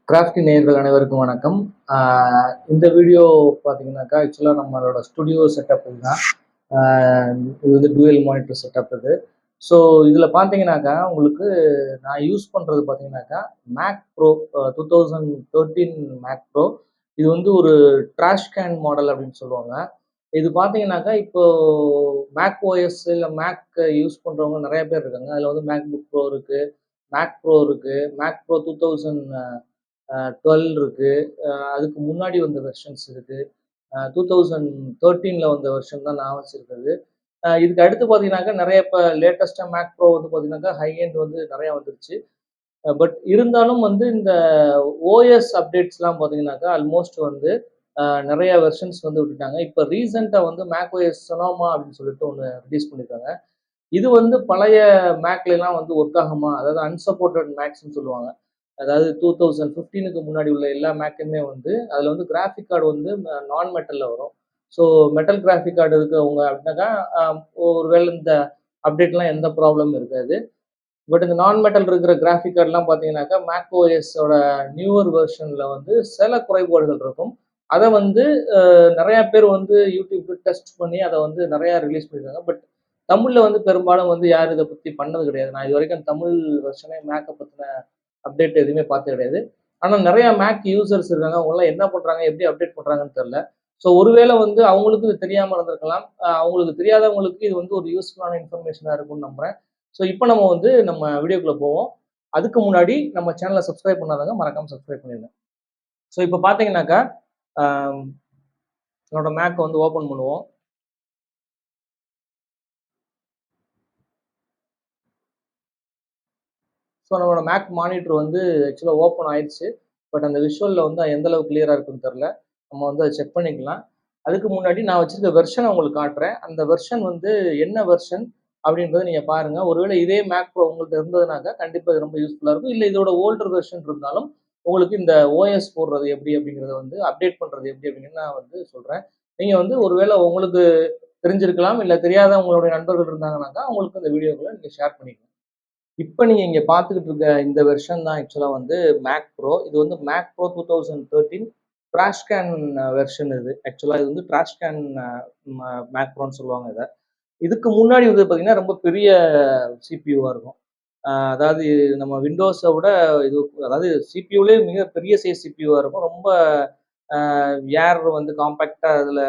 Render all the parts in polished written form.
Crafty நேயர்கள் அனைவருக்கும் வணக்கம். இந்த வீடியோ பார்த்தீங்கன்னாக்கா, ஆக்சுவலாக நம்மளோட ஸ்டுடியோ செட்டப் தான். இது வந்து டூயல் மானிட்டர் செட்டப் இது. ஸோ இதில் பார்த்தீங்கன்னாக்கா, உங்களுக்கு நான் யூஸ் பண்ணுறது பார்த்தீங்கன்னாக்கா, மேக் ப்ரோ 2013 மேக் ப்ரோ. இது வந்து ஒரு ட்ராஷ் கேன் மாடல் அப்படின்னு சொல்லுவாங்க. இது பார்த்தீங்கன்னாக்கா, இப்போ மேக் ஓஎஸ் இல்லை மேக் யூஸ் பண்ணுறவங்க நிறைய பேர் இருக்காங்க. அதில் வந்து மேக் புக் ப்ரோ இருக்குது, மேக் ப்ரோ இருக்குது, மேக் ப்ரோ 2012 இருக்கு. அதுக்கு முன்னாடி வந்த வெர்ஷன்ஸ் இருக்கு. 2013ல வந்த வெர்ஷன் தான் நான் வச்சிருக்கிறது. இதுக்கு அடுத்து பார்த்தீங்கன்னாக்கா, நிறைய இப்போ லேட்டஸ்ட்டாக மேக் ப்ரோ வந்து பார்த்தீங்கன்னாக்கா, ஹை எண்ட் வந்து நிறையா வந்துருச்சு. பட் இருந்தாலும் வந்து இந்த ஓஎஸ் அப்டேட்ஸ்லாம் பார்த்தீங்கன்னாக்கா, ஆல்மோஸ்ட் வந்து நிறைய வெர்ஷன்ஸ் வந்து விட்டுட்டாங்க. இப்போ ரீசெண்டாக வந்து மேக் ஓஎஸ் சொனோமா அப்படின்னு சொல்லிட்டு ஒன்று ரிலீஸ் பண்ணியிருக்காங்க. இது வந்து பழைய மேக்லாம் வந்து ஒர்க் ஆகுமா? அதாவது அன்சப்போர்ட்டட் மேக்ஸ்ன்னு சொல்லுவாங்க. அதாவது 2015க்கு முன்னாடி உள்ள எல்லா மேக்குமே வந்து அதில் வந்து கிராஃபிக் கார்டு வந்து நான் மெட்டலில் வரும். ஸோ மெட்டல் கிராஃபிக் கார்டு இருக்கிறவங்க அப்படின்னாக்கா ஒருவேளை இந்த அப்டேட்லாம் எந்த ப்ராப்ளமும் இருக்காது. பட் இந்த நான் மெட்டல் இருக்கிற கிராஃபிக் கார்டெலாம் பார்த்தீங்கன்னாக்கா மேக் ஓஎஸோட நியூவர் வெர்ஷனில் வந்து சில குறைபாடுகள் இருக்கும். அதை வந்து நிறையா பேர் வந்து யூடியூப் டெஸ்ட் பண்ணி அதை வந்து நிறையா ரிலீஸ் பண்ணியிருக்காங்க. பட் தமிழில் வந்து பெரும்பாலும் வந்து யாரும் இதை பற்றி பண்ணது கிடையாது. நான் இது வரைக்கும் தமிழ் வெர்ஷனே மேக்கை பற்றின அப்டேட் எதுவுமே பார்த்தது கிடையாது. ஆனால் நிறையா மேக் யூசர்ஸ் இருக்காங்க. அவங்களாம் என்ன பண்ணுறாங்க, எப்படி அப்டேட் பண்ணுறாங்கன்னு தெரில. ஸோ ஒருவேளை வந்து அவங்களுக்கு இது தெரியாமல் இருந்திருக்கலாம். அவங்களுக்கு தெரியாதவங்களுக்கு இது வந்து ஒரு யூஸ்ஃபுல்லான இன்ஃபர்மேஷனாக இருக்கும்னு நம்புகிறேன். ஸோ இப்போ நம்ம வந்து நம்ம வீடியோக்குள்ளே போவோம். அதுக்கு முன்னாடி நம்ம சேனலை சப்ஸ்கிரைப் பண்ணாதவங்க மறக்காமல் சப்ஸ்கிரைப் பண்ணிடுங்க. ஸோ இப்போ பார்த்தீங்கன்னாக்கா, என்னோட மேக்கை வந்து ஓப்பன் பண்ணுவோம். ஸோ நம்மளோட மேக் மானிட்டர் வந்து ஆக்சுவலாக ஓப்பன் ஆயிடுச்சு. பட் அந்த விஷுவலில் வந்து எந்த அளவுக்கு கிளியராக இருக்குன்னு தெரில. நம்ம வந்து அதை செக் பண்ணிக்கலாம். அதுக்கு முன்னாடி நான் வச்சிருக்க வெர்ஷனை உங்களுக்கு காட்டுறேன். அந்த வெர்ஷன் வந்து என்ன வெர்ஷன் அப்படின்றத நீங்கள் பாருங்கள். ஒருவேளை இதே மேக் ப்ரோ உங்கள்கிட்ட இருந்ததுனாக்கா கண்டிப்பாக இது ரொம்ப யூஸ்ஃபுல்லாக இருக்கும். இல்லை இதோட ஓல்டர் வெர்ஷன் இருந்தாலும் உங்களுக்கு இந்த ஓஎஸ் போடுறது எப்படி அப்படிங்கிறத வந்து அப்டேட் பண்ணுறது எப்படி அப்படின்னு நான் வந்து சொல்கிறேன். நீங்கள் வந்து ஒருவேளை உங்களுக்கு தெரிஞ்சிருக்கலாம், இல்லை தெரியாத உங்களுடைய நண்பர்கள் இருந்தாங்கனாக்கா அவங்களுக்கு இந்த வீடியோக்களை நீங்கள் ஷேர் பண்ணிக்கலாம். இப்போ நீங்கள் இங்கே பார்த்துக்கிட்டு இருக்க இந்த வெர்ஷன் தான் ஆக்சுவலாக வந்து மேக் ப்ரோ. இது வந்து Mac Pro 2013 trash can version. இது ஆக்சுவலாக இது வந்து ட்ராஷ் கேன் மேக் ப்ரோன்னு சொல்லுவாங்க இதை. இதுக்கு முன்னாடி வந்து பார்த்தீங்கன்னா ரொம்ப பெரிய சிபியூவாக இருக்கும். அதாவது நம்ம விண்டோஸை விட இது, அதாவது சிபியூலே மிக பெரிய சைஸ் சிபியூவாக இருக்கும். ரொம்ப ஏர் வந்து காம்பேக்டாக அதில்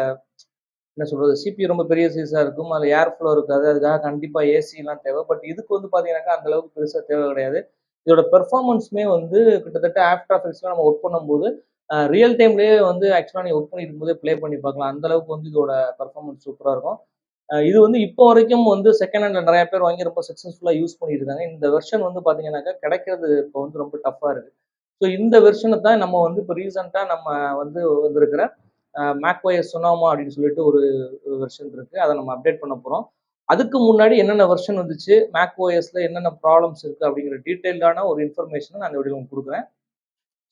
என்ன சொல்கிறது, சிபியூ ரொம்ப பெரிய சைஸாக இருக்கும். அதில் ஏர் ஃப்ளோ இருக்காது. அதுக்காக கண்டிப்பாக ஏசிலாம் தேவை. பட் இதுக்கு வந்து பார்த்தீங்கன்னாக்கா அந்தளவுக்கு பெருசாக தேவை கிடையாது. இதோட பெர்ஃபார்மன்ஸுமே வந்து கிட்டத்தட்ட ஆஃப்டர் எஃபெக்ட்ஸ்லாம் நம்ம ஒர்க் பண்ணும்போது ரியல் டைம்லேயே வந்து ஆக்சுவலாக நீங்கள் ஒர்க் பண்ணிட்டு இருக்கும்போதே ப்ளே பண்ணி பார்க்கலாம். அந்தளவுக்கு வந்து இதோட பெர்ஃபார்மன்ஸ் சூப்பராக இருக்கும். இது வந்து இப்போ வரைக்கும் வந்து செகண்ட் ஹேண்டில் நிறைய பேர் வாங்கி ரொம்ப சக்ஸஸ்ஃபுல்லாக யூஸ் பண்ணிட்டு இருக்காங்க. இந்த வெர்ஷன் வந்து பார்த்தீங்கன்னாக்கா கிடைக்கிறது இப்போ வந்து ரொம்ப டஃப்பாக இருக்குது. ஸோ இந்த வெர்ஷனை தான் நம்ம வந்து இப்போ ரீசெண்டாக நம்ம வந்து வந்திருக்கிற மேக் ஓஎஸ் சொனோமா அப்படின்னு சொல்லிட்டு ஒரு வெர்ஷன் இருக்குது. அதை நம்ம அப்டேட் பண்ண போகிறோம். அதுக்கு முன்னாடி என்னென்ன வெர்ஷன் வந்துச்சு, மேக் ஓஎஸ்ல என்னென்ன ப்ராப்ளம்ஸ் இருக்குது அப்படிங்கிற டீட்டெயில்டான ஒரு இன்ஃபர்மேஷனை நான் இந்த வீடியோ உங்களுக்கு கொடுக்குறேன்.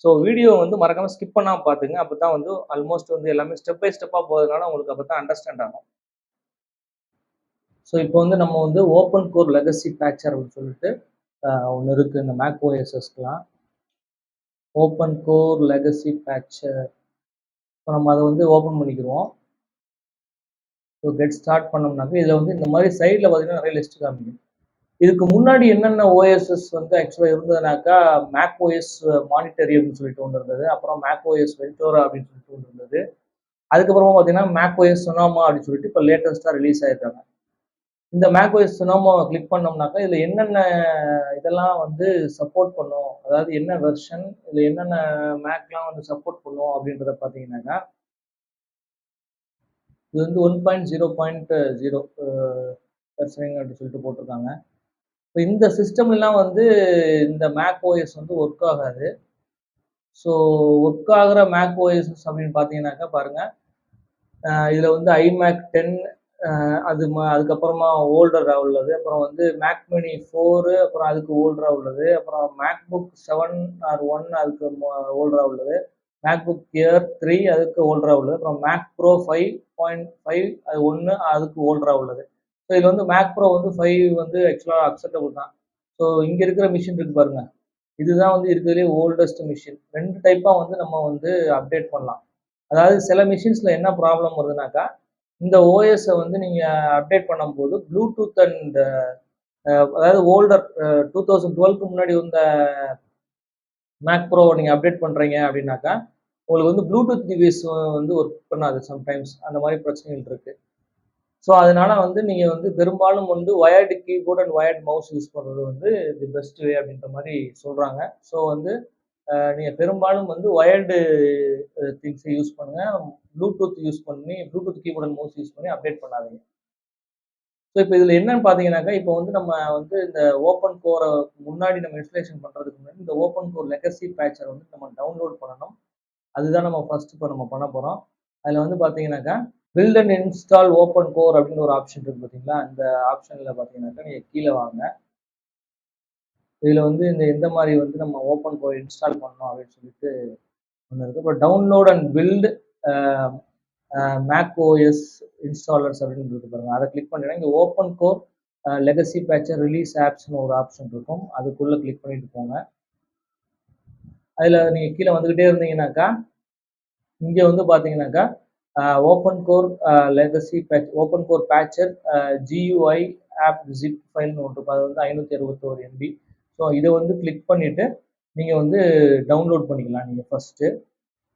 ஸோ வீடியோ வந்து மறக்காமல் ஸ்கிப் பண்ணாமல் பார்த்துங்க. அப்போ தான் வந்து ஆல்மோஸ்ட் வந்து எல்லாமே ஸ்டெப் பை ஸ்டெப்பாக போகிறதுனால உங்களுக்கு அப்போ தான் அண்டர்ஸ்டாண்ட் ஆகும். ஸோ இப்போ வந்து நம்ம வந்து ஓப்பன் கோர் லெகசி பேட்சர் அப்படின்னு சொல்லிட்டு ஒன்று இருக்குது இந்த மேக் ஓஎஸ்எஸ்க்குலாம். Open core legacy patcher. So நம்ம அதை வந்து ஓப்பன் பண்ணிக்கிடுவோம். ஸோ கெட் ஸ்டார்ட் பண்ணோம்னாக்க இதில் வந்து இந்த மாதிரி சைடில் பார்த்தீங்கன்னா நிறைய லிஸ்ட் காமிக்கும். இதுக்கு முன்னாடி என்னென்ன ஓஎஸ்எஸ் வந்து ஆக்சுவலாக இருந்ததுனாக்கா, மேக் ஓஎஸ் மானிட்டரி அப்படின்னு சொல்லிட்டு ஒன்று இருந்தது. அப்புறம் மேக் ஓஎஸ் வென்டோரா அப்படின்னு சொல்லிட்டு ஒன்று இருந்தது. அதுக்கப்புறமா பார்த்தீங்கன்னா மேக் ஓஎஸ் சொனோமா அப்படின்னு சொல்லிட்டு இப்போ லேட்டஸ்ட்டாக ரிலீஸ் ஆயிருக்காங்க. இந்த மேக் ஓஎஸ் சொனோமாவை கிளிக் பண்ணோம்னாக்கா இதில் என்னென்ன இதெல்லாம் வந்து சப்போர்ட் பண்ணும், அதாவது என்ன வெர்ஷன், இதில் என்னென்ன மேக்லாம் வந்து சப்போர்ட் பண்ணும் அப்படின்றத பார்த்தீங்கன்னாக்கா, இது வந்து 1.0.0 வெர்ஷனிங் அப்படின்னு சொல்லிட்டு போட்டிருக்காங்க. இப்போ இந்த சிஸ்டம்லாம் வந்து இந்த மேக் ஓஎஸ் வந்து ஒர்க் ஆகாது. ஸோ ஒர்க் ஆகிற மேக் ஓஎஸ்எஸ் அப்படின்னு பார்த்தீங்கன்னாக்கா பாருங்கள், இதில் வந்து iMac 10 அதுக்கப்புறமா ஓல்டராக உள்ளது. அப்புறம் வந்து மேக் மினி 4, அப்புறம் அதுக்கு ஓல்டராக உள்ளது. அப்புறம் மேக் புக் 7 ஆர் 1 அதுக்கு ஓல்டராக உள்ளது. மேக் புக் ஏர் 3 அதுக்கு ஓல்டராக உள்ளது. அப்புறம் மேக் ப்ரோ 5.5 அது 1 அதுக்கு ஓல்டராக உள்ளது. ஸோ இதில் வந்து மேக் ப்ரோ வந்து 5 வந்து ஆக்சுவலாக அக்செப்டபுள் தான். ஸோ இங்கே இருக்கிற மிஷின் இருக்கு பாருங்கள், இதுதான் வந்து இருக்கிறதுலே ஓல்டஸ்ட் மிஷின். 2 டைப்பாக வந்து நம்ம வந்து அப்டேட் பண்ணலாம். அதாவது சில மிஷின்ஸில் என்ன ப்ராப்ளம் வருதுனாக்கா, இந்த ஓஎஸை வந்து நீங்கள் அப்டேட் பண்ணும்போது ப்ளூடூத் அண்ட் அதாவது ஓல்டர் 2012க்கு முன்னாடி வந்த மேக் ப்ரோ நீங்கள் அப்டேட் பண்ணுறீங்க அப்படின்னாக்கா, உங்களுக்கு வந்து ப்ளூடூத் டிவைஸ் வந்து ஒர்க் பண்ணாது சம்டைம்ஸ். அந்த மாதிரி பிரச்சனைகள் இருக்குது. ஸோ அதனால வந்து நீங்கள் வந்து பெரும்பாலும் வந்து wired keyboard and wired mouse use பண்ணுறது வந்து தி பெஸ்ட் வே அப்படின்ற மாதிரி சொல்கிறாங்க. ஸோ வந்து நீங்கள் பெரும்பாலும் வந்து வயர்டு திங்ஸை யூஸ் பண்ணுங்கள். ப்ளூடூத் யூஸ் பண்ணி Bluetooth keyboard and mouse use பண்ணி அப்டேட் பண்ணாதீங்க. ஸோ இப்போ இதில் என்னன்னு பார்த்தீங்கன்னாக்கா, இப்போ வந்து நம்ம வந்து இந்த ஓப்பன் கோரை முன்னாடி நம்ம இன்ஸ்டலேஷன் பண்ணுறதுக்கு முன்னாடி இந்த ஓப்பன் கோர் லெகசி பேட்சரை வந்து நம்ம டவுன்லோட் பண்ணணும். அதுதான் நம்ம ஃபர்ஸ்ட் இப்போ நம்ம பண்ண போகிறோம். அதில் வந்து பார்த்தீங்கன்னாக்கா build and install open core அப்படின்னு ஒரு ஆப்ஷன் இருக்குது பார்த்தீங்களா, அந்த ஆப்ஷனில் பார்த்தீங்கன்னாக்கா நீங்கள் கீழே வாங்க. இதில் வந்து எந்த மாதிரி வந்து நம்ம ஓப்பன் கோர் இன்ஸ்டால் பண்ணணும் அப்படின்னு சொல்லிட்டு ஒன்று இருக்குது. இப்போ download and build Mac OS installers அப்படின்னு இருக்கு பாருங்க. அதை கிளிக் பண்ணிட்டீங்கன்னா இங்கே open core legacy patcher release ஆப்ஸ்னு ஒரு ஆப்ஷன் இருக்கும். அதுக்குள்ளே கிளிக் பண்ணிட்டு போங்க. அதில் நீங்கள் கீழே வந்துக்கிட்டே இருந்தீங்கன்னாக்கா இங்கே வந்து பார்த்தீங்கன்னாக்கா open core legacy patch open core patcher GUI app zip ஃபைல்னு ஒன்று இருக்கும். அது வந்து 561 MB. ஸோ இதை வந்து கிளிக் பண்ணிவிட்டு நீங்கள் வந்து டவுன்லோட் பண்ணிக்கலாம். நீங்கள் ஃபஸ்ட்டு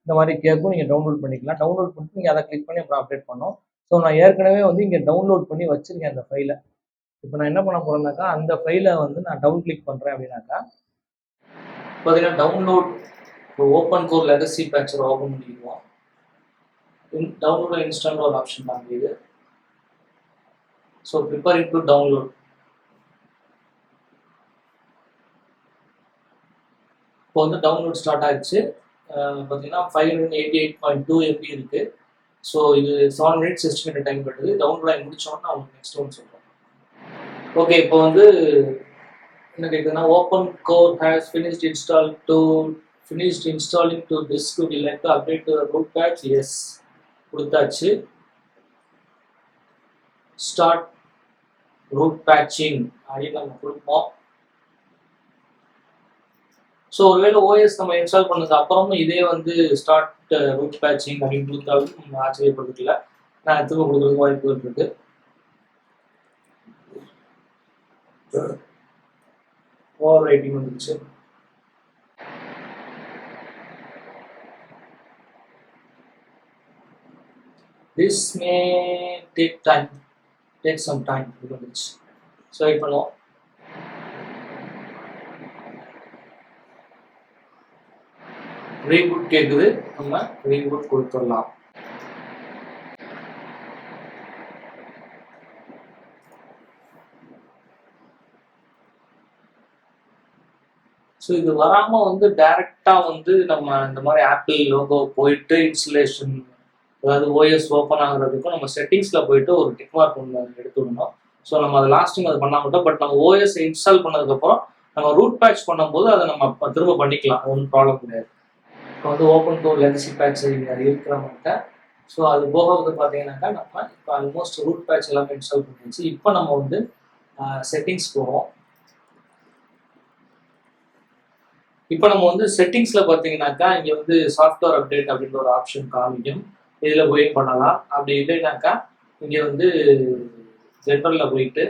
இந்த மாதிரி கேட்கும், நீங்கள் டவுன்லோட் பண்ணிக்கலாம். டவுன்லோட் பண்ணிட்டு நீங்கள் அதை கிளிக் பண்ணி அப்புறம் அப்டேட் பண்ணோம். ஸோ நான் ஏற்கனவே வந்து இங்கே டவுன்லோட் பண்ணி வச்சுருக்கேன் அந்த ஃபைலை. இப்போ நான் என்ன பண்ண போகிறேன்னாக்கா அந்த ஃபைலை வந்து நான் டவுன் கிளிக் பண்ணுறேன் அப்படின்னாக்கா பார்த்தீங்கன்னா download open core legacy patcher ஓப்பன் பண்ணிடுவோம். டவுன்லோட் இன்ஸ்டால் ஒரு ஆப்ஷன் காமிக்குது. So preparing to download. இப்போ வந்து டவுன்லோட் ஸ்டார்ட் ஆயிடுச்சு. பார்த்தீங்கன்னா 588.2 MB இருக்குது. ஸோ இது 7 minutes எஸ்டிமேட்டட் டைம் கட்டுது. டவுன்லோட் ஆகி முடிச்சோன்னா நான் உங்களுக்கு நெக்ஸ்ட் ஒன்று சொல்கிறேன். ஓகே, இப்போ வந்து என்ன கேட்குதுன்னா open core has finished installing to disk would you like to update to root patch. Yes கொடுத்தாச்சு. ஸ்டார்ட் ரூட் பேட்சிங் அப்படின்னு நம்ம கொடுப்போம். ஸோ ஒருவேளை ஓஎஸ் நம்ம இன்ஸ்டால் பண்ணதுக்கு அப்புறமும் இதே வந்து ஸ்டார்ட் ரூட் பேட்சிங் அப்படின்னு கொடுத்தாலும் ஆச்சரியப்படுறதுல நான் திரும்ப கொடுக்குறதுக்கு வாய்ப்புகள் இருக்கு. ஓவர் ரைட்டிங் வந்துருச்சு. This may take some time. So wait பண்ணுவோம். ரீபூட் கேட்குது, நம்ம ரீபூட் கொடுத்துடலாம். ஸோ இது வராமல் வந்து டைரெக்டாக வந்து நம்ம இந்த மாதிரி ஆப்பிள் லோகோ போயிட்டு இன்ஸ்டலேஷன் அதாவது ஓஎஸ் ஓப்பன் ஆகுறதுக்கும் நம்ம செட்டிங்ஸில் போயிட்டு ஒரு டிக் மார்க் ஒன்று எடுத்துடணும். ஸோ நம்ம அதை லாஸ்ட்டிங் அது பண்ண மாட்டோம். பட் நம்ம ஓஎஸ் இன்ஸ்டால் பண்ணதுக்கப்புறம் நம்ம ரூட் பேட்ச் பண்ணும்போது அதை நம்ம திரும்ப பண்ணிக்கலாம். ஒன்றும் ப்ராப்ளம் கிடையாது. இப்போ வந்து ஓப்பன் கோர் லெகசி பேட்ச் இருக்கிறவங்கள்ட்ட ஸோ அது போக வந்து பார்த்தீங்கன்னாக்கா நம்ம இப்போ ஆல்மோஸ்ட் ரூட் பேட்ச் எல்லாமே இன்ஸ்டால் பண்ணிடுச்சு. இப்போ நம்ம வந்து செட்டிங்ஸ் போவோம். இப்போ நம்ம வந்து செட்டிங்ஸில் பார்த்தீங்கன்னாக்கா இங்கே வந்து சாஃப்ட்வேர் அப்டேட் அப்படின்ற ஒரு ஆப்ஷன் காமிக்கும். இதில் போய் பண்ணலாம். அப்படி இல்லைனாக்கா இங்கே வந்து ஜென்ரலில் போயிட்டு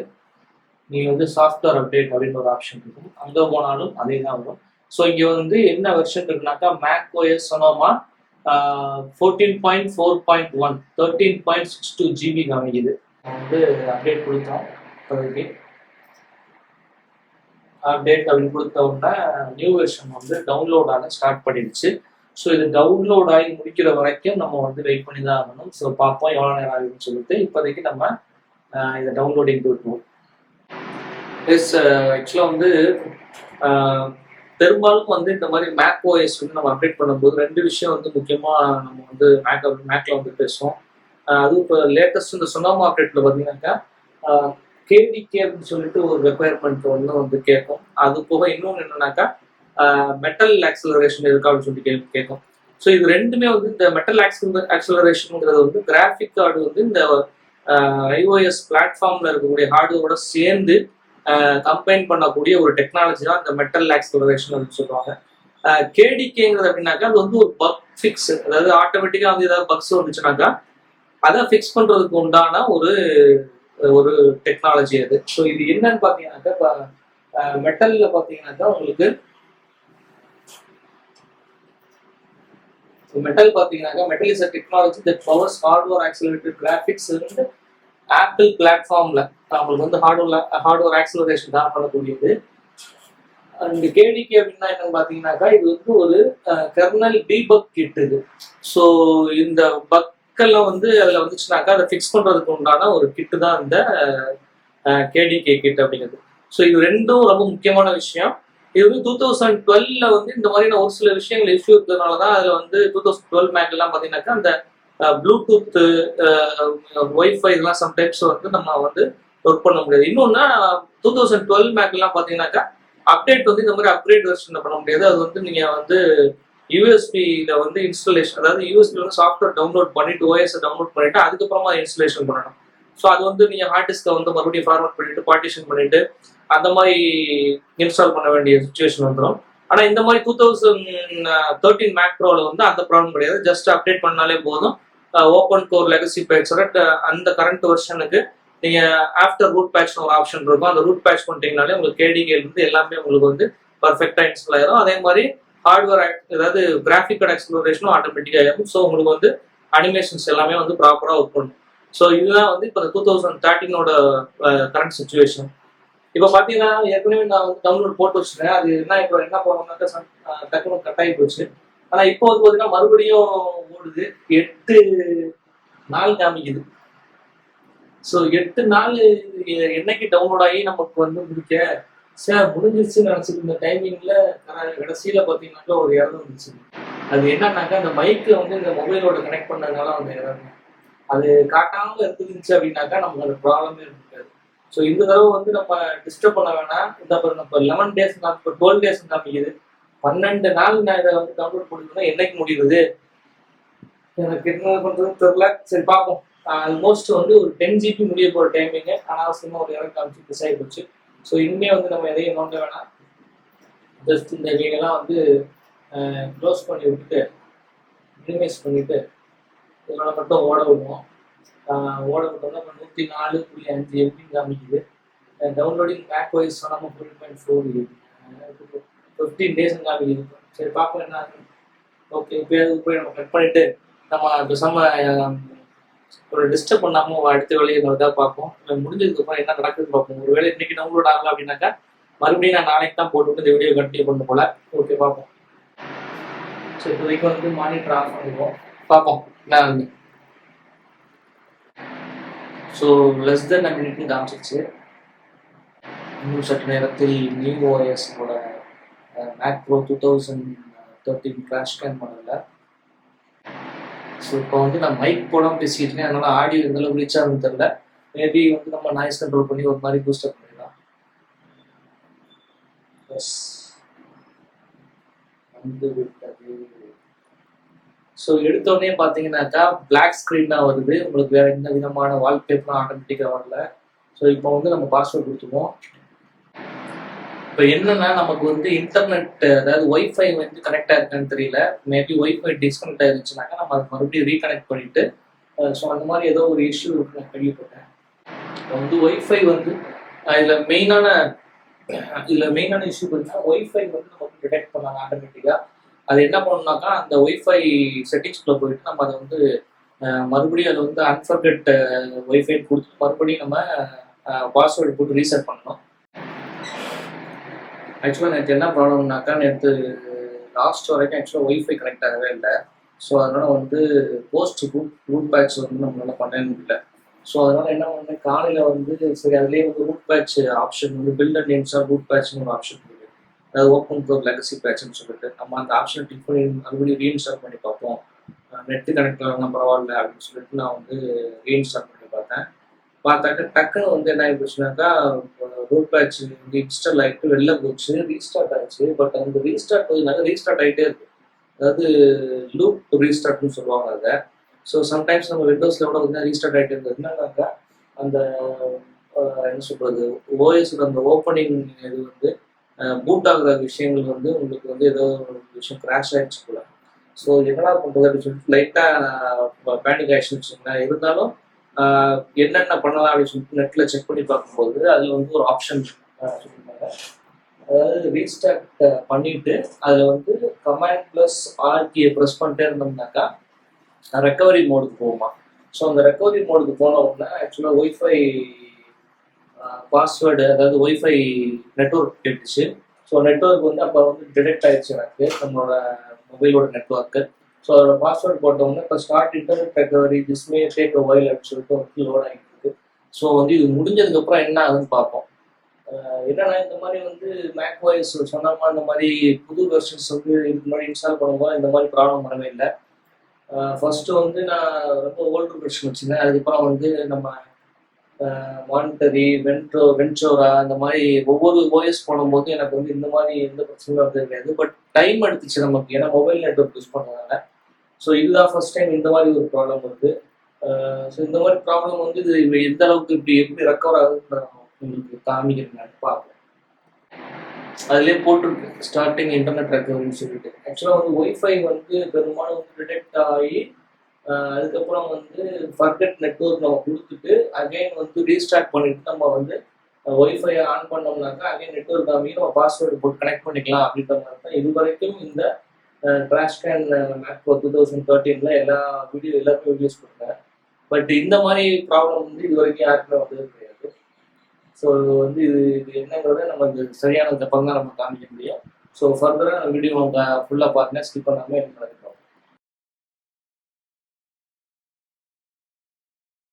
நீங்கள் வந்து சாஃப்ட்வேர் அப்டேட் அப்படின்னு ஒரு ஆப்ஷன் இருக்கும். அங்கே போனாலும் அதே தான் வரும். ஸோ இங்கே வந்து என்ன வெர்ஷன் இருக்குனாக்கா மேக் ஓஎஸ் சொனோமா 14.4.1 13.62 GB காமிக்குது. வந்து அப்டேட் கொடுத்தோம். இப்போதைக்கு அப்டேட் அப்படின்னு கொடுத்த உடனே நியூ வெர்ஷன் வந்து டவுன்லோட் ஆக ஸ்டார்ட் பண்ணிடுச்சு. ஸோ இது டவுன்லோட் ஆகி முடிக்கிற வரைக்கும் நம்ம வந்து வெயிட் பண்ணி தான் ஆகணும். ஸோ பார்ப்போம் எவ்வளோ நேரம் ஆகுதுன்னு சொல்லிட்டு. இப்போதைக்கு நம்ம இதை டவுன்லோடிங் கொடுப்போம். ஆக்சுவலாக வந்து பெரும்பாலும் வந்து இந்த மாதிரி மேக் ஓஎஸ் வந்து நம்ம அப்டேட் பண்ணும்போது 2 விஷயம் வந்து முக்கியமாக நம்ம வந்து மேக்ல வந்து பேசுவோம். அதுவும் இப்போ லேட்டஸ்ட் இந்த சொனோமா அப்டேட்டில் பார்த்தீங்கன்னாக்கா கேடிகே அப்படின்னு சொல்லிட்டு ஒரு ரெக்குயர்மெண்ட் ஒன்று வந்து கேட்கும். அது போக இன்னொன்று என்னன்னாக்கா மெட்டல் ஆக்சலரேஷன் இருக்கா அப்படின்னு சொல்லிட்டு கேட்கும். ஸோ இது ரெண்டுமே வந்து இந்த மெட்டல் ஆக்சலரேஷனுங்கிறது வந்து கிராஃபிக் கார்டு வந்து இந்த iOS பிளாட்ஃபார்மில் இருக்கக்கூடிய ஹார்ட்வேரோட சேர்ந்து கம்பைன் பண்ணக்கூடிய ஒரு டெக்னாலஜி தான் இந்த மெட்டல் ஆக்ஸலரேஷன் அப்படின்னு சொல்லுவாங்க. கேடிகேங்கிறது அப்படின்னாக்கா அது வந்து ஒரு பக் ஃபிக்ஸ், அதாவது ஆட்டோமேட்டிக்காக வந்து ஏதாவது பக்ஸ் வந்துச்சுனாக்கா அதை ஃபிக்ஸ் பண்றதுக்கு உண்டான ஒரு ஒரு டெக்னாலஜி அது. ஸோ இது என்னன்னு பார்த்தீங்கன்னாக்கா இப்போ மெட்டல்ல பார்த்தீங்கன்னாக்கா உங்களுக்கு மெட்டல் பார்த்தீங்கன்னாக்கா metal is a technology that powers hardware accelerated graphics வந்து ஆப்பிள் பிளாட்ஃபார்ம்ல நம்மளுக்கு வந்து ஹார்ட்வேர் ஆக்சிலரேஷன் தான் பண்ணக்கூடியது. அண்ட் கேடிகே அப்படின்னா என்னன்னு பார்த்தீங்கன்னாக்கா இது வந்து ஒரு கெர்னல் டீபக் கிட் இது. ஸோ இந்த பக்கெல்லாம் வந்து அதில் வந்துச்சுனாக்கா அதை ஃபிக்ஸ் பண்ணுறதுக்கு உண்டான ஒரு கிட்டு தான் இந்த கேடிகே கிட் அப்படிங்கிறது. ஸோ இது ரெண்டும் ரொம்ப முக்கியமான விஷயம். இது வந்து 2012 வந்து இந்த மாதிரியான ஒரு சில விஷயங்கள் இஷ்யூ இருக்கிறதுனால தான் அதில் வந்து 2012 மேக்லாம் பார்த்தீங்கன்னாக்கா அந்த ப்ளூடூத் ஒய்ஃபை இதெல்லாம் சம்டைம்ஸ் வந்து நம்ம வந்து ஒர்க் பண்ண முடியாது. இன்னொன்னா 2012 மேக்லாம் பார்த்தீங்கன்னாக்கா அப்டேட் வந்து இந்த மாதிரி அப்கிரேட் வெர்ஷன் பண்ண முடியாது. அது வந்து நீங்கள் வந்து யூஎஸ்பியில் வந்து இன்ஸ்டாலேஷன், அதாவது யூஎஸ்பி வந்து சாஃப்ட்வேர் டவுன்லோட் பண்ணிட்டு ஓஎஸ் டவுன்லோட் பண்ணிட்டு அதுக்கப்புறமா இன்ஸ்டாலேஷன் பண்ணணும். ஸோ அது வந்து நீங்கள் ஹார்ட் டிஸ்கை வந்து மறுபடியும் ஃபார்வர்ட் பண்ணிட்டு பார்ட்டிஷன் பண்ணிட்டு அந்த மாதிரி இன்ஸ்டால் பண்ண வேண்டிய சுச்சுவேஷன் வந்துடும். ஆனால் இந்த மாதிரி 2013 மேக் ப்ரோவில் வந்து அந்த ப்ராப்ளம் கிடையாது. ஜஸ்ட் அப்டேட் பண்ணாலே போதும். ஓப்பன் கோர் லெகசி பேட்சோட அந்த கரண்ட் வெர்ஷனுக்கு நீங்கள் ஆஃப்டர் ரூட் பேட்ச் ஒரு ஆப்ஷன் இருக்கும். அந்த ரூட் பேட்ச் பண்ணிட்டீங்கனாலே உங்களுக்கு கேடிகேல இருந்து எல்லாமே உங்களுக்கு வந்து பர்ஃபெக்டாக இன்ஸ்டால் ஆயிரும். அதே மாதிரி ஹார்ட்வேர் அதாவது கிராஃபிக் கார்டு எக்ஸ்ப்ளோரேஷனும் ஆட்டோமேட்டிக்காக ஆகும். ஸோ உங்களுக்கு வந்து அனிமேஷன்ஸ் எல்லாமே வந்து ப்ராப்பராக ஒர்க் பண்ணும். ஸோ இதுதான் வந்து இப்போ 2013ஓட கரண்ட் சுச்சுவேஷன். இப்போ பார்த்தீங்கன்னா ஏற்கனவே நான் வந்து டவுன்லோட் போட்டு வச்சுருக்கேன். அது இப்போ என்ன போனோம்னாக்கா டக்குனு கட் ஆகி போச்சு. ஆனால் இப்போ வந்து பார்த்தீங்கன்னா மறுபடியும் ஓடுது. 8 நாள் காமிக்குது. ஸோ 8 நாள் என்னைக்கு டவுன்லோட் ஆகி நமக்கு வந்து முடிஞ்சிருச்சுன்னு நினச்சிட்டு இந்த டைமிங்ல கடைசியில் பார்த்தீங்கன்னாக்கா ஒரு இறந்து வந்துச்சு. அது என்னன்னாக்கா அந்த மைக்கில் வந்து இந்த மொபைலோட கனெக்ட் பண்ணதுனால அந்த இறந்து அது காட்டாமல் இருந்துச்சு அப்படின்னாக்கா நமக்கு அந்த ப்ராப்ளமே இருக்காது. ஸோ இந்த தடவை வந்து நம்ம டிஸ்டர்ப் பண்ண வேணாம். இந்த இப்போ 11 டேஸ் இப்போ 12 டேஸ் காமிக்குது. 12 நாள் நான் இதை வந்து டவுன்லோட் பண்ணிருந்தேன். என்னைக்கு முடியுது எனக்கு என்ன பண்ணுறதுன்னு தெரியல. சரி பார்ப்போம். ஆல்மோஸ்ட் வந்து ஒரு 10 GB முடிய போகிற டைமிங்கு அனாவசியமாக ஒரு இடம் காமிச்சு மிஸ் ஆகி போச்சு. ஸோ இனிமேல் வந்து நம்ம எதையும் நோண்ட வேணாம். ஜஸ்ட் இந்த இவைகள்லாம் வந்து க்ளோஸ் பண்ணி விட்டுட்டு மினிமைஸ் பண்ணிவிட்டு இதோட மட்டும் ஓட விடுவோம். ஓட விட்டோம்னா இப்போ 104.5 MB காமிக்குது. டவுன்லோடிங் பேக் வைஸ் சொல்லாமல் 4.4 15 டேஸ் காமிக்குது. சரி பார்ப்போம் என்ன ஆகுது. ஓகே இப்போ போய் நம்ம கட் பண்ணிவிட்டு நம்ம பேசாமல் ஒரு டிஸ்டர்ப் பண்ணாமல் அடுத்த வேலையை நம்ம இதாக பார்ப்போம். முடிஞ்சதுக்கப்புறம் என்ன நடக்குதுன்னு பார்ப்போம். ஒரு வேலை இன்னைக்கு டவுன்லோட் ஆகலாம் அப்படின்னாக்கா மறுபடியும் நான் நாளைக்கு தான் போட்டுவிட்டு இந்த வீடியோ கண்டினியூ பண்ண போல. ஓகே பார்ப்போம். சரி இப்போதைக்கு வந்து மானிட்டர் ஆஃப் பண்ணிடுவோம். பார்ப்போம் என்ன ஆகுது. ஸோ லெஸ் தென் மினிட்னு காமிச்சிச்சு. இன்னும் சற்று நேரத்தில் நியூ ஓஎஸோட மேக் ப்ரோ 2013 கிராஷ் ஸ்கேன் பண்ணல. ஸோ இப்போ வந்து நான் மைக் போடாமல் பேசிட்டு இருக்கேன். அதனால ஆடியோ எந்த அளவுக்கு ரீச் ஆகுதுன்னு தெரியல. மேபி வந்து நம்ம நாய்ஸ் கண்ட்ரோல் பண்ணி ஒரு மாதிரி பூஸ்டப் பண்ணிடலாம். எஸ் வந்து விட்டது. ஸோ எடுத்தோடனே பார்த்தீங்கன்னாக்கா பிளாக் ஸ்க்ரீன் தான் வருது. உங்களுக்கு வேற எந்த விதமான வால்பேப்பரும் ஆட்டோமேட்டிக்காக வரல. ஸோ இப்போ வந்து நம்ம பாஸ்வேர்ட் கொடுத்துருவோம். இப்போ என்னன்னா நமக்கு வந்து இன்டர்நெட் அதாவது ஒய்ஃபை வந்து கனெக்டாக இருக்கான்னு தெரியல. மேபி ஒய்ஃபை டிஸ்கனெக்ட் ஆயிருந்துச்சுனாக்கா நம்ம அதை மறுபடியும் ரீகனெக்ட் பண்ணிட்டு ஸோ அந்த மாதிரி ஏதோ ஒரு இஷ்யூ இருக்கு நான் கேள்விப்பட்டேன். இப்போ வந்து ஒய்ஃபை வந்து இதில் மெயினான இஷ்யூ பார்த்தீங்கன்னா ஒய்ஃபை வந்து நமக்கு டிடெக்ட் பண்ணாங்க ஆட்டோமேட்டிக்காக. அது என்ன பண்ணணும்னாக்கா அந்த ஒய்ஃபை செட்டிங்ஸ்குள்ளே போயிட்டு நம்ம அதை வந்து மறுபடியும் அதை வந்து அன்ஃபர்கெட் ஒய்ஃபை கொடுத்து மறுபடியும் நம்ம பாஸ்வேர்டு போட்டு ரீசெட் பண்ணணும். ஆக்சுவலாக நேற்று என்ன ப்ராப்ளம்னாக்கா நேற்று லாஸ்ட் வரைக்கும் ஆக்சுவலாக ஒய்ஃபை கனெக்ட் ஆகவே இல்லை. ஸோ அதனால் வந்து போஸ்ட் ரூட் பேட்ச் வந்து நம்மளால பண்ணவே முடியல. ஸோ அதனால் என்ன பண்ணேன் காலையில் வந்து சரி அதுலேயே வந்து ரூட் பேட்ச் ஆப்ஷன் வந்து பில்ட் அண்ட் இன்ஸ்டால் ரூட் பேட்ச்னு ஒரு ஆப்ஷன் இருக்குது. அதாவது ஓப்பன் கோர் லெகசி பேட்ச்னு சொல்லிட்டு நம்ம அந்த ஆப்ஷனை கிளிக் பண்ணி மறுபடியும் ரீஇன்ஸ்டால் பண்ணி பார்ப்போம். நெட்டு கனெக்ட் ஆகலாம் பரவாயில்ல அப்படின்னு சொல்லிட்டு நான் வந்து ரீஇன்ஸ்டால் பண்ணி பார்த்தாக்க டக்குன்னு வந்து என்ன ஆகிடுச்சுனாக்கா ரூட் பேட்ச் வந்து இன்ஸ்டால் ஆகிட்டு வெளில போச்சு, ரீஸ்டார்ட் ஆச்சு. பட் அந்த ரீஸ்டார்ட் போதுனால ரீஸ்டார்ட் ஆகிட்டே இருக்கு. அதாவது லூப் ரீஸ்டார்ட்னு சொல்லுவாங்க அதை. ஸோ சம்டைம்ஸ் நம்ம விண்டோஸில் கூட வந்து ரீஸ்டார்ட் ஆகிட்டே இருந்ததுனாக்கா அந்த என்ன சொல்றது, ஓஎஸோட அந்த ஓப்பனிங் இது வந்து பூட் ஆகுற விஷயங்கள் வந்து உங்களுக்கு வந்து ஏதோ ஒரு விஷயம் கிராஷ் ஆயிடுச்சு போல. ஸோ என்னடா பண்ணுறது அப்படின்னு சொல்லிட்டு லைட்டாக பேனிக் ஆயிடுச்சுன்னு வச்சுக்கோங்களேன். இருந்தாலும் என்னென்ன பண்ணலாம் அப்படின்னு சொல்லிட்டு நெட்டில் செக் பண்ணி பார்க்கும்போது அதில் வந்து ஒரு ஆப்ஷன் சொல்லியிருந்தாங்க. அதாவது ரீஸ்டார்ட் பண்ணிட்டு அதில் வந்து கமாண்ட் ப்ளஸ் ஆர்கியை ப்ரெஸ் பண்ணிட்டே இருந்தோம்னாக்கா ரெக்கவரி மோடுக்கு போகுமா. ஸோ அந்த ரெக்கவரி மோடுக்கு போன உடனே ஆக்சுவலாக ஒய்ஃபை பாஸ்வேர்டு, அதாவது ஒய்ஃபை நெட்ஒர்க் கேட்டுச்சு. ஸோ நெட்ஒர்க் வந்து அப்போ வந்து டிடெக்ட் ஆயிடுச்சு எனக்கு, நம்மளோட மொபைலோட நெட்ஒர்க்கு. ஸோ அதோட பாஸ்வேர்டு போட்டோம்னா இப்போ start internet recovery this may take a while அப்படின்னு சொல்லிட்டு வந்து லோட் ஆகிட்டு இருக்கு. ஸோ வந்து இது முடிஞ்சதுக்கப்புறம் என்ன ஆகுதுன்னு பார்ப்போம். என்னன்னா இந்த மாதிரி வந்து மேக் வாய்ஸ் சொன்னாமா இந்த மாதிரி புது வெர்ஷன்ஸ் வந்து இதுக்கு முன்னாடி இன்ஸ்டால் பண்ணும்போது இந்த மாதிரி ப்ராப்ளம் வரவே இல்லை. ஃபர்ஸ்ட் வந்து நான் ரொம்ப ஓல்டு வெர்ஷன் வச்சுருந்தேன். அதுக்கப்புறம் வந்து நம்ம மானிட்டரி, வென்ச்சோரா இந்த மாதிரி ஒவ்வொரு ஓஎஸ் போடும்போது எனக்கு வந்து இந்த மாதிரி எந்த பிரச்சனையும் வந்து கிடையாது. பட் டைம் எடுத்துச்சு நமக்கு, ஏன்னா மொபைல் நெட்ஒர்க் யூஸ் பண்ணுறதுனால. ஸோ இதுதான் ஃபர்ஸ்ட் டைம் இந்த மாதிரி ஒரு ப்ராப்ளம் வருது. ஸோ இந்த மாதிரி ப்ராப்ளம் வந்து இது எந்த அளவுக்கு இப்படி எப்படி ரெக்கவர் ஆகுதுன்னு நான் உங்களுக்கு காமிக்கிறேன், நான் பார்ப்பேன். அதுலேயே போட்டிருக்கு ஸ்டார்டிங் இன்டர்நெட் ரெக்கவரின்னு சொல்லிட்டு. ஆக்சுவலாக வந்து ஒய்ஃபை வந்து பெரும்பாலும் வந்து டிடெக்ட் ஆகி அதுக்கப்புறம் வந்து ஃபர்கெட் நெட்ஒர்க் நம்ம கொடுத்துட்டு அகைன் வந்து ரீஸ்டார்ட் பண்ணிட்டு நம்ம வந்து ஒய்ஃபை ஆன் பண்ணோம்னாக்கா அகைன் நெட்ஒர்க் காமிக்கு, நம்ம பாஸ்வேர்டு போட்டு கனெக்ட் பண்ணிக்கலாம் அப்படின்ற மாதிரி தான் இது வரைக்கும் இந்த கிராஷ்கேன் மேக்ரோ 2013 எல்லா எல்லாருமே வீடியோஸ் கொடுத்தேன். பட் இந்த மாதிரி ப்ராப்ளம் வந்து இது வரைக்கும் யாருக்குமே வந்தது கிடையாது. ஸோ வந்து இது என்னங்கிறத நம்ம சரியான தப்பம் தான் நம்ம காமிக்க முடியும். ஸோ ஃபர்தராக வீடியோ ஃபுல்லாக பாருங்க, ஸ்கிப் பண்ணாமல் எனக்கு